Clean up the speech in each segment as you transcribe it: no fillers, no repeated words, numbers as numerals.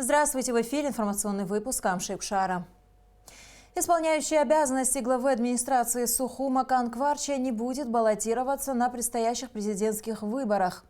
Здравствуйте, в эфире информационный выпуск Амшик Шара. Исполняющий обязанности главы администрации Сухума Кан Кварча не будет баллотироваться на предстоящих президентских выборах.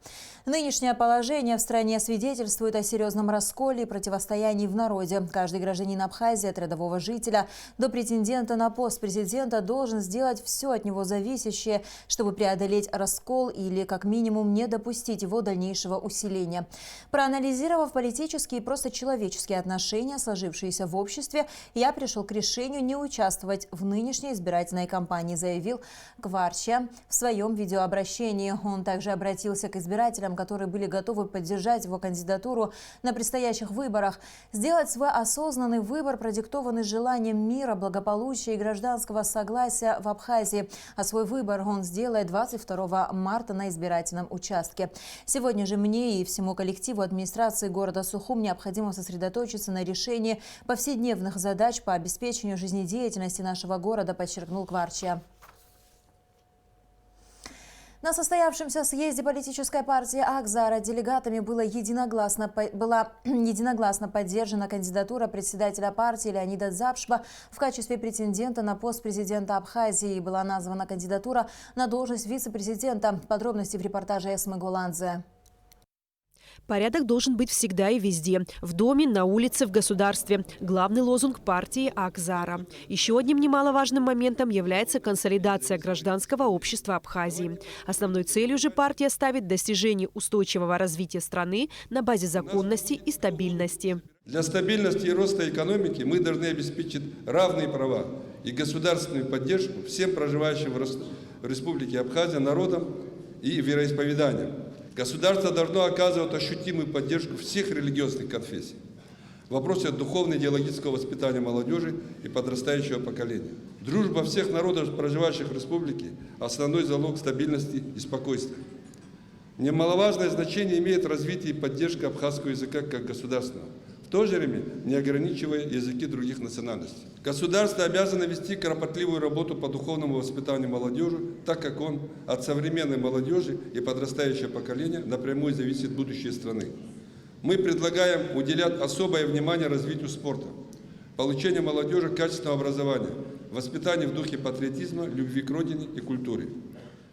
Нынешнее положение в стране свидетельствует о серьезном расколе и противостоянии в народе. Каждый гражданин Абхазии от рядового жителя до претендента на пост президента должен сделать все от него зависящее, чтобы преодолеть раскол или, как минимум, не допустить его дальнейшего усиления. Проанализировав политические и просто человеческие отношения, сложившиеся в обществе, я пришел к решению не участвовать в нынешней избирательной кампании, заявил Кварча в своем видеообращении. Он также обратился к избирателям, которые были готовы поддержать его кандидатуру на предстоящих выборах, сделать свой осознанный выбор, продиктованный желанием мира, благополучия и гражданского согласия в Абхазии. А свой выбор он сделает 22 марта на избирательном участке. Сегодня же мне и всему коллективу администрации города Сухум необходимо сосредоточиться на решении повседневных задач по обеспечению жизнедеятельности нашего города, подчеркнул Кварча. На состоявшемся съезде политической партии Акзара делегатами была единогласно поддержана кандидатура председателя партии Леонида Дзапшба в качестве претендента на пост президента Абхазии. И была названа кандидатура на должность вице-президента. Подробности в репортаже Эсмы Голандзе. Порядок должен быть всегда и везде. В доме, на улице, в государстве. Главный лозунг партии Акзара. Еще одним немаловажным моментом является консолидация гражданского общества Абхазии. Основной целью же партия ставит достижение устойчивого развития страны на базе законности и стабильности. Для стабильности и роста экономики мы должны обеспечить равные права и государственную поддержку всем проживающим в Республике Абхазия народам и вероисповеданиям. Государство должно оказывать ощутимую поддержку всех религиозных конфессий в вопросе духовно-идеологического воспитания молодежи и подрастающего поколения. Дружба всех народов, проживающих в республике, основной залог стабильности и спокойствия. Немаловажное значение имеет развитие и поддержка абхазского языка как государственного, в то же время не ограничивая языки других национальностей. Государство обязано вести кропотливую работу по духовному воспитанию молодежи, так как он от современной молодежи и подрастающего поколения напрямую зависит будущее страны. Мы предлагаем уделять особое внимание развитию спорта, получению молодежи качественного образования, воспитанию в духе патриотизма, любви к родине и культуре.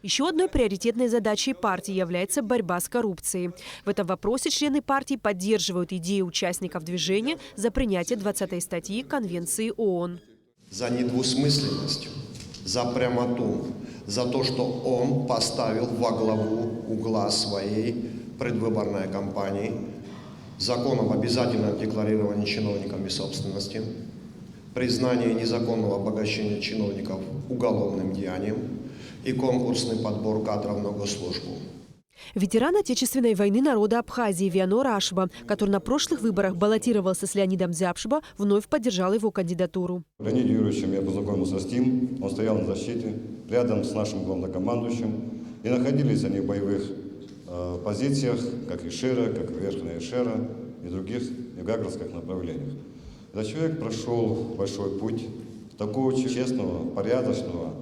Еще одной приоритетной задачей партии является борьба с коррупцией. В этом вопросе члены партии поддерживают идею участников движения за принятие 20-й статьи Конвенции ООН. За недвусмысленность, за прямоту, за то, что он поставил во главу угла своей предвыборной кампании закон об обязательном декларировании чиновниками собственности, признание незаконного обогащения чиновников уголовным деянием и конкурсный подбор кадров на госслужбу. Ветеран Отечественной войны народа Абхазии Вианор Ашба, который на прошлых выборах баллотировался с Леонидом Дзапшба, вновь поддержал его кандидатуру. Леонид Юрьевичем я познакомился с ним, он стоял на защите, рядом с нашим главнокомандующим, и находились они в боевых позициях, как и Шера, как и Верхняя Шера, и других гагровских направлениях. Этот человек прошел большой путь такого честного, порядочного,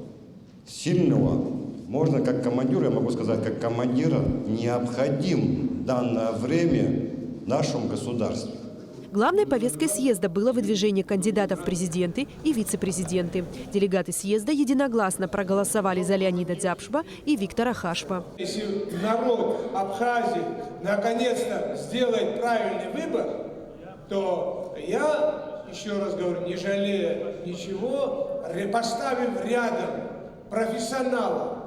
сильного, можно как командира, я могу сказать, как командира, необходим в данное время нашему государству. Главной повесткой съезда было выдвижение кандидатов в президенты и вице-президенты. Делегаты съезда единогласно проголосовали за Леонида Дзапшба и Виктора Хашба. Если народ Абхазии наконец-то сделает правильный выбор, то я, еще раз говорю, не жалея ничего, поставив рядом профессионалов,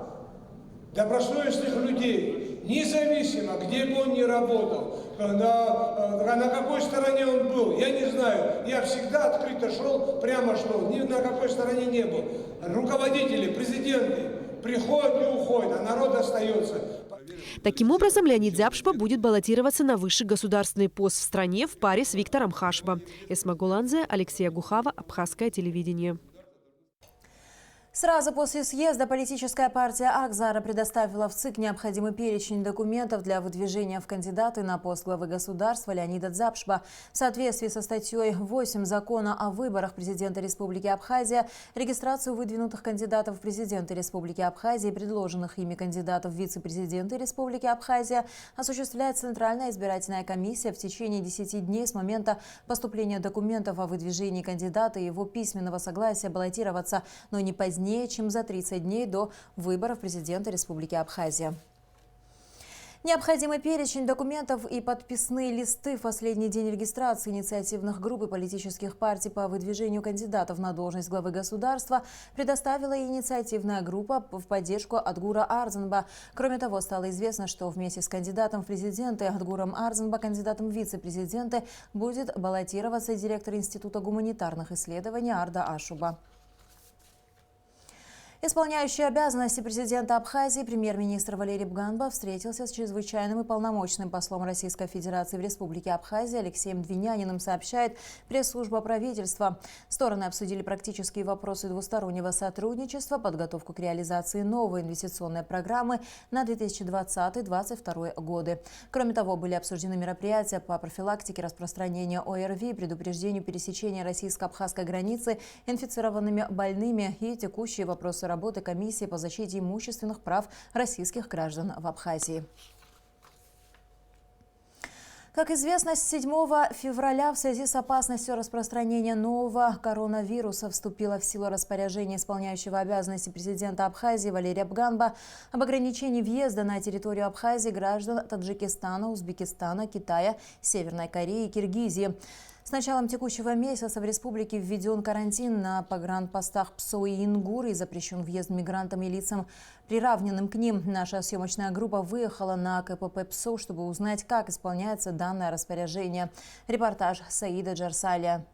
добросовестных людей, независимо, где бы он ни работал, на какой стороне он был, я не знаю. Я всегда открыто шел, прямо шел, ни на какой стороне не был. Руководители, президенты приходят и уходят, а народ остается. Таким образом, Леонид Дзапшба будет баллотироваться на высший государственный пост в стране в паре с Виктором Хашба. Эсма Голандзе, Алексей Агухава, Абхазское телевидение. Сразу после съезда политическая партия Акзара предоставила в ЦИК необходимый перечень документов для выдвижения в кандидаты на пост главы государства Леонида Дзапшба. В соответствии со статьей 8 Закона о выборах президента Республики Абхазия, регистрацию выдвинутых кандидатов в президенты Республики Абхазия и предложенных ими кандидатов в вице-президенты Республики Абхазия осуществляет Центральная избирательная комиссия в течение 10 дней с момента поступления документов о выдвижении кандидата и его письменного согласия баллотироваться, но не позднее, чем за 30 дней до выборов президента Республики Абхазия. Необходимый перечень документов и подписные листы в последний день регистрации инициативных групп и политических партий по выдвижению кандидатов на должность главы государства предоставила инициативная группа в поддержку Адгура Арзанба. Кроме того, стало известно, что вместе с кандидатом в президенты Адгуром Арзанба, кандидатом в вице-президенты, будет баллотироваться директор Института гуманитарных исследований Арда Ашуба. Исполняющий обязанности президента Абхазии премьер-министр Валерий Бганба встретился с чрезвычайным и полномочным послом Российской Федерации в Республике Абхазия Алексеем Двиняниным, сообщает пресс-служба правительства. Стороны обсудили практические вопросы двустороннего сотрудничества, подготовку к реализации новой инвестиционной программы на 2020-2022 годы. Кроме того, были обсуждены мероприятия по профилактике распространения ОРВИ, предупреждению пересечения российско-абхазской границы инфицированными больными и текущие вопросы работы комиссии по защите имущественных прав российских граждан в Абхазии. Как известно, с 7 февраля в связи с опасностью распространения нового коронавируса вступило в силу распоряжение исполняющего обязанности президента Абхазии Валерия Бганба об ограничении въезда на территорию Абхазии граждан Таджикистана, Узбекистана, Китая, Северной Кореи и Киргизии. С началом текущего месяца в республике введен карантин на погранпостах ПСО и Ингур и запрещен въезд мигрантам и лицам, приравненным к ним. Наша съемочная группа выехала на КПП ПСО, чтобы узнать, как исполняется данное распоряжение. Репортаж Саида Джарсалия.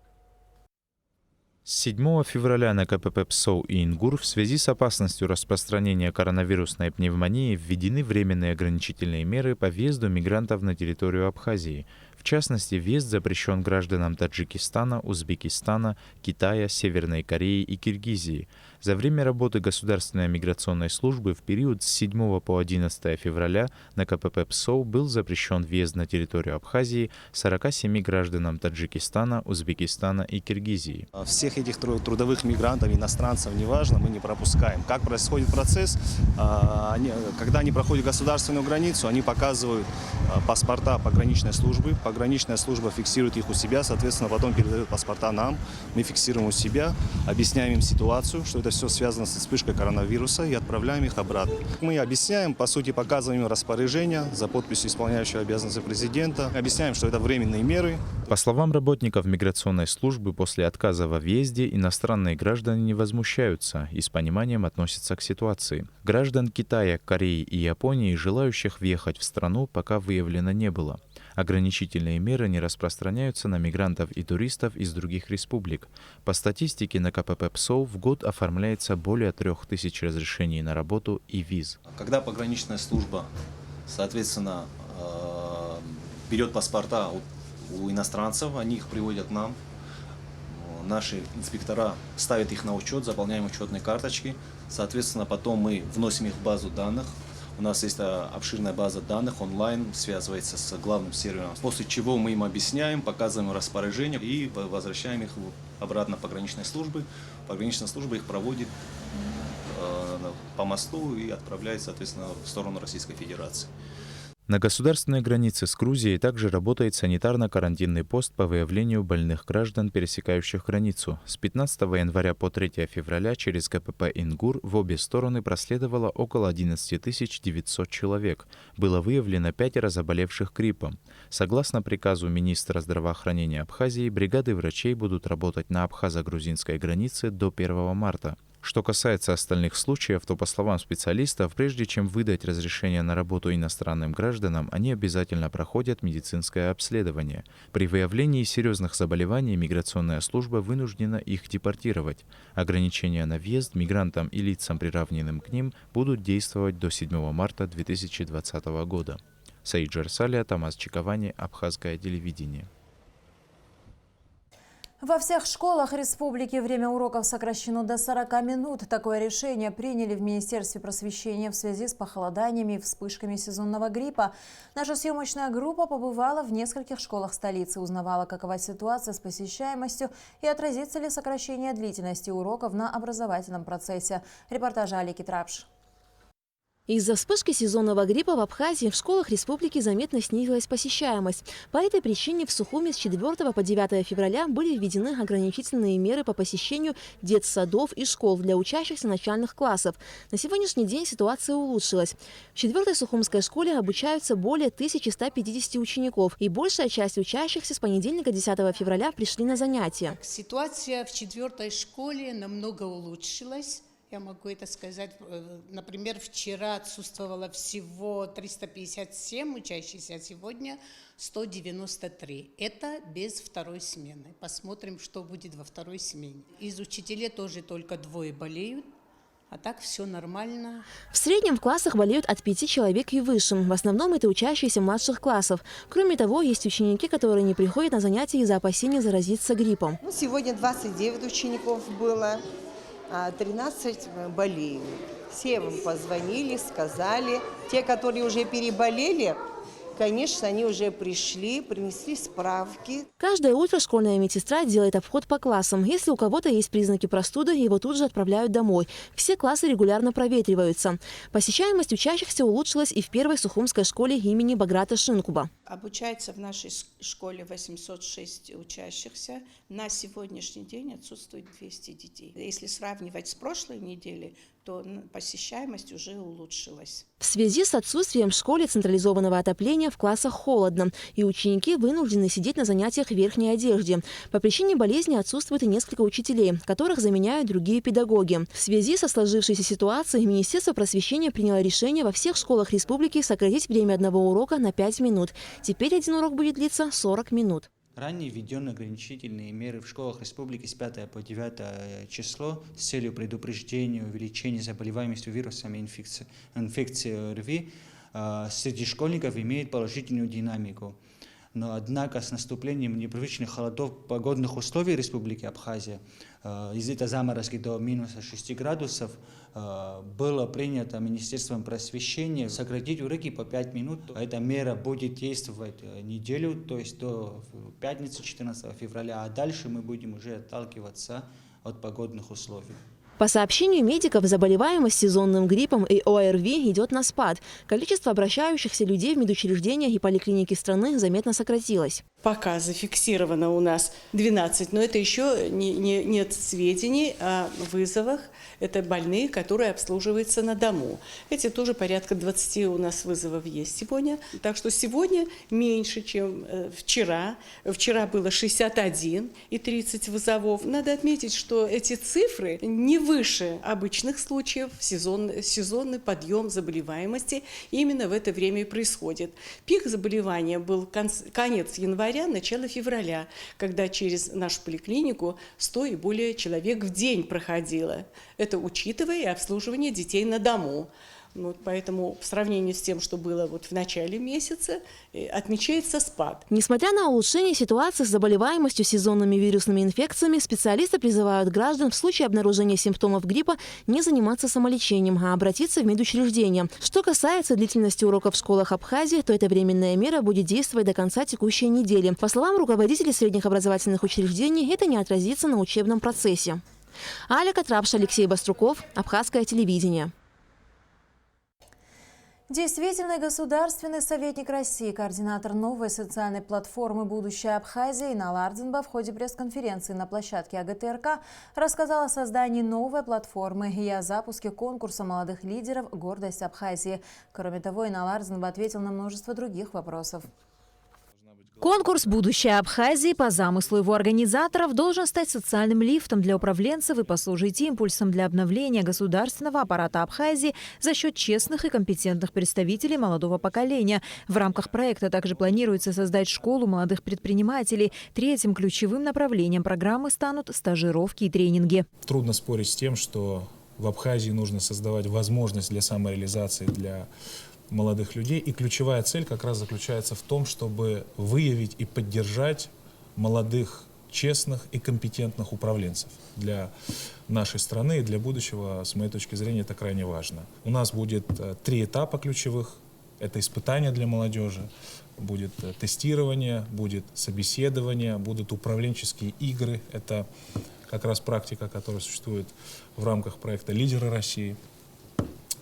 С 7 февраля на КПП ПСО и Ингур в связи с опасностью распространения коронавирусной пневмонии введены временные ограничительные меры по въезду мигрантов на территорию Абхазии. В частности, въезд запрещен гражданам Таджикистана, Узбекистана, Китая, Северной Кореи и Киргизии. За время работы Государственной миграционной службы в период с 7 по 11 февраля на КПП ПСО был запрещен въезд на территорию Абхазии 47 гражданам Таджикистана, Узбекистана и Киргизии. Всех этих трудовых мигрантов, иностранцев, неважно, мы не пропускаем. Как происходит процесс? Когда они проходят государственную границу, они показывают паспорта пограничной службы. Пограничная служба фиксирует их у себя, соответственно, потом передает паспорта нам. Мы фиксируем у себя, объясняем им ситуацию, что это все связано с вспышкой коронавируса, и отправляем их обратно. Мы объясняем, по сути, показываем им распоряжение за подписью исполняющего обязанности президента. Объясняем, что это временные меры. По словам работников миграционной службы, после отказа во въезде иностранные граждане не возмущаются и с пониманием относятся к ситуации. Граждан Китая, Кореи и Японии, желающих въехать в страну, пока выявлено не было. Ограничительные меры не распространяются на мигрантов и туристов из других республик. По статистике на КПП ПСО в год оформляется более 3000 разрешений на работу и виз. Когда пограничная служба, соответственно, берет паспорта у иностранцев, они их приводят к нам. Наши инспектора ставят их на учет, заполняем учетные карточки. Соответственно, потом мы вносим их в базу данных. У нас есть обширная база данных онлайн, связывается с главным сервером. После чего мы им объясняем, показываем распоряжение и возвращаем их обратно пограничной службы. Пограничная служба их проводит по мосту и отправляет, соответственно, в сторону Российской Федерации. На государственной границе с Грузией также работает санитарно-карантинный пост по выявлению больных граждан, пересекающих границу. С 15 января по 3 февраля через КПП Ингур в обе стороны проследовало около 11 900 человек. Было выявлено 5 заболевших гриппом. Согласно приказу министра здравоохранения Абхазии, бригады врачей будут работать на абхазо-грузинской границе до 1 марта. Что касается остальных случаев, то, по словам специалистов, прежде чем выдать разрешение на работу иностранным гражданам, они обязательно проходят медицинское обследование. При выявлении серьезных заболеваний миграционная служба вынуждена их депортировать. Ограничения на въезд мигрантам и лицам, приравненным к ним, будут действовать до 7 марта 2020 года. Саид Джарсалия, Тамас Чиковани, Абхазское телевидение. Во всех школах республики время уроков сокращено до 40 минут. Такое решение приняли в Министерстве просвещения в связи с похолоданиями и вспышками сезонного гриппа. Наша съемочная группа побывала в нескольких школах столицы, узнавала, какова ситуация с посещаемостью и отразится ли сокращение длительности уроков на образовательном процессе. Репортаж Алики Трапш. Из-за вспышки сезонного гриппа в Абхазии в школах республики заметно снизилась посещаемость. По этой причине в Сухуме с 4 по 9 февраля были введены ограничительные меры по посещению детсадов и школ для учащихся начальных классов. На сегодняшний день ситуация улучшилась. В 4-й Сухумской школе обучаются более 1150 учеников, и большая часть учащихся с понедельника 10 февраля пришли на занятия. Ситуация в 4-й школе намного улучшилась. Я могу это сказать. Например, вчера отсутствовало всего 357 учащихся, а сегодня 193. Это без второй смены. Посмотрим, что будет во второй смене. Из учителей тоже только 2 болеют. А так все нормально. В среднем в классах болеют от 5 человек и выше. В основном это учащиеся младших классов. Кроме того, есть ученики, которые не приходят на занятия из-за опасения заразиться гриппом. Сегодня 29 учеников было, а 13 болеют. Все им позвонили, сказали. Те, которые уже переболели, конечно, они уже пришли, принесли справки. Каждое утро школьная медсестра делает обход по классам. Если у кого-то есть признаки простуды, его тут же отправляют домой. Все классы регулярно проветриваются. Посещаемость учащихся улучшилась и в 1-й Сухумской школе имени Баграта Шинкуба. Обучается в нашей школе 806 учащихся. На сегодняшний день отсутствует 200 детей. Если сравнивать с прошлой неделей, то посещаемость уже улучшилась. В связи с отсутствием в школе централизованного отопления в классах холодно, и ученики вынуждены сидеть на занятиях в верхней одежде. По причине болезни отсутствует и несколько учителей, которых заменяют другие педагоги. В связи со сложившейся ситуацией Министерство просвещения приняло решение во всех школах республики сократить время одного урока на 5 минут. Теперь один урок будет длиться 40 минут. Ранее введены ограничительные меры в школах республики с 5 по 9 число с целью предупреждения увеличения заболеваемости вирусами инфекции ОРВИ среди школьников имеет положительную динамику. Но однако с наступлением непривычных холодов погодных условий Республики Абхазия, из-за заморозки до минуса 6 градусов, было принято Министерством просвещения сократить уроки по 5 минут. Эта мера будет действовать неделю, то есть до пятницы 14 февраля, а дальше мы будем уже отталкиваться от погодных условий. По сообщению медиков, заболеваемость сезонным гриппом и ОРВИ идет на спад. Количество обращающихся людей в медучреждения и поликлиники страны заметно сократилось. Пока зафиксировано у нас 12, но это еще нет сведений о вызовах. Это больные, которые обслуживаются на дому. Эти тоже порядка 20 у нас вызовов есть сегодня. Так что сегодня меньше, чем вчера. Вчера было 61 и 30 вызовов. Надо отметить, что эти цифры не выше обычных случаев. Сезонный подъем заболеваемости именно в это время и происходит. Пик заболевания был конец января, начало февраля, когда через нашу поликлинику 100 и более человек в день проходило. Это учитывая и обслуживание детей на дому. Поэтому в сравнении с тем, что было в начале месяца, отмечается спад. Несмотря на улучшение ситуации с заболеваемостью сезонными вирусными инфекциями, специалисты призывают граждан в случае обнаружения симптомов гриппа не заниматься самолечением, а обратиться в медучреждение. Что касается длительности уроков в школах Абхазии, то эта временная мера будет действовать до конца текущей недели. По словам руководителей средних образовательных учреждений, это не отразится на учебном процессе. Алика Трапш, Алексей Баструков, Абхазское телевидение. Действительный государственный советник России, координатор новой социальной платформы «Будущее Абхазии» Инал Ардзинба в ходе пресс-конференции на площадке АГТРК рассказал о создании новой платформы и о запуске конкурса молодых лидеров «Гордость Абхазии». Кроме того, Инал Ардзинба ответил на множество других вопросов. Конкурс «Будущее Абхазии» по замыслу его организаторов должен стать социальным лифтом для управленцев и послужить импульсом для обновления государственного аппарата Абхазии за счет честных и компетентных представителей молодого поколения. В рамках проекта также планируется создать школу молодых предпринимателей. Третьим ключевым направлением программы станут стажировки и тренинги. Трудно спорить с тем, что в Абхазии нужно создавать возможность для самореализации для молодых людей. И ключевая цель как раз заключается в том, чтобы выявить и поддержать молодых честных и компетентных управленцев. Для нашей страны и для будущего, с моей точки зрения, это крайне важно. У нас будет 3 этапа ключевых. Это испытания для молодежи, будет тестирование, будет собеседование, будут управленческие игры. Это как раз практика, которая существует в рамках проекта «Лидеры России».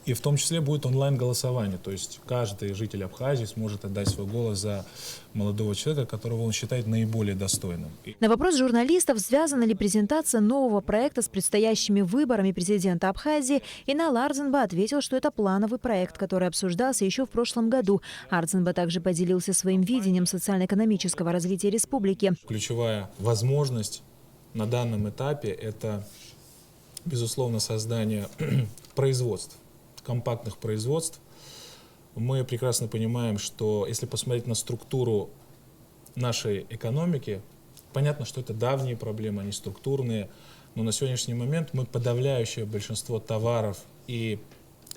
И в том числе будет онлайн-голосование, то есть каждый житель Абхазии сможет отдать свой голос за молодого человека, которого он считает наиболее достойным. На вопрос журналистов, связана ли презентация нового проекта с предстоящими выборами президента Абхазии, Инал Арзанба ответил, что это плановый проект, который обсуждался еще в прошлом году. Арзанба также поделился своим видением социально-экономического развития республики. Ключевая возможность на данном этапе – это, безусловно, создание производств. Компактных производств. Мы прекрасно понимаем, что если посмотреть на структуру нашей экономики, понятно, что это давние проблемы, они структурные, но на сегодняшний момент мы подавляющее большинство товаров и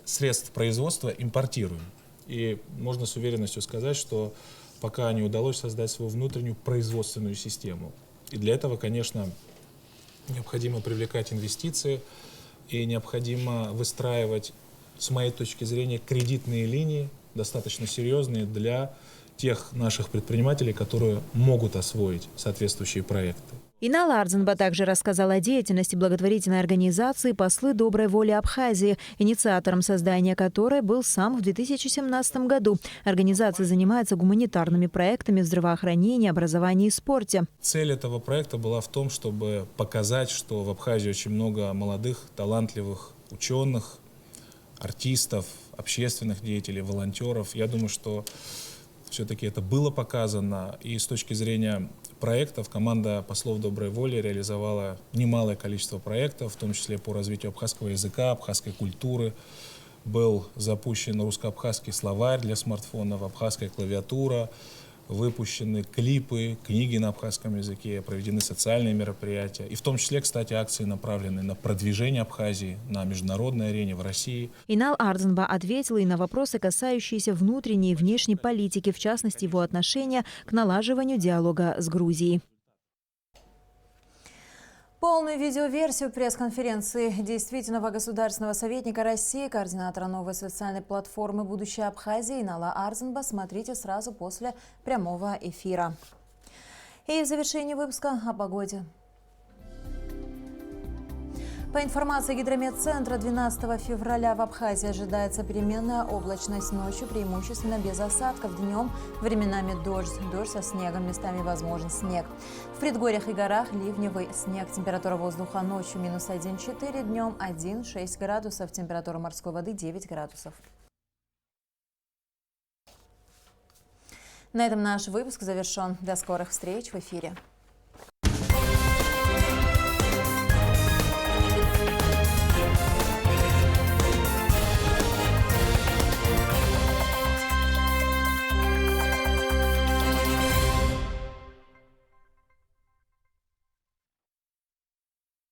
средств производства импортируем. И можно с уверенностью сказать, что пока не удалось создать свою внутреннюю производственную систему. И для этого, конечно, необходимо привлекать инвестиции и необходимо выстраивать, с моей точки зрения, кредитные линии, достаточно серьезные для тех наших предпринимателей, которые могут освоить соответствующие проекты. Инал Арзанба также рассказал о деятельности благотворительной организации «Послы доброй воли Абхазии», инициатором создания которой был сам в 2017 году. Организация занимается гуманитарными проектами в здравоохранении, образовании и спорте. Цель этого проекта была в том, чтобы показать, что в Абхазии очень много молодых, талантливых ученых, артистов, общественных деятелей, волонтеров. Я думаю, что все-таки это было показано. И с точки зрения проектов команда «Послов доброй воли» реализовала немалое количество проектов, в том числе по развитию абхазского языка, абхазской культуры. Был запущен русско-абхазский словарь для смартфонов, абхазская клавиатура, выпущены клипы, книги на абхазском языке, проведены социальные мероприятия. И в том числе, кстати, акции направлены на продвижение Абхазии на международной арене в России. Инал Арзанба ответил и на вопросы, касающиеся внутренней и внешней политики, в частности, его отношения к налаживанию диалога с Грузией. Полную видеоверсию пресс-конференции действительного государственного советника России, координатора новой социальной платформы «Будущее Абхазии» Инала Арзанба смотрите сразу после прямого эфира. И в завершении выпуска о погоде. По информации Гидрометцентра, 12 февраля в Абхазии ожидается переменная облачность, ночью преимущественно без осадков, днем временами дождь со снегом, местами возможен снег. В предгорьях и горах ливневый снег. Температура воздуха ночью минус 1,4, днем 1,6 градусов, температура морской воды 9 градусов. На этом наш выпуск завершен. До скорых встреч в эфире.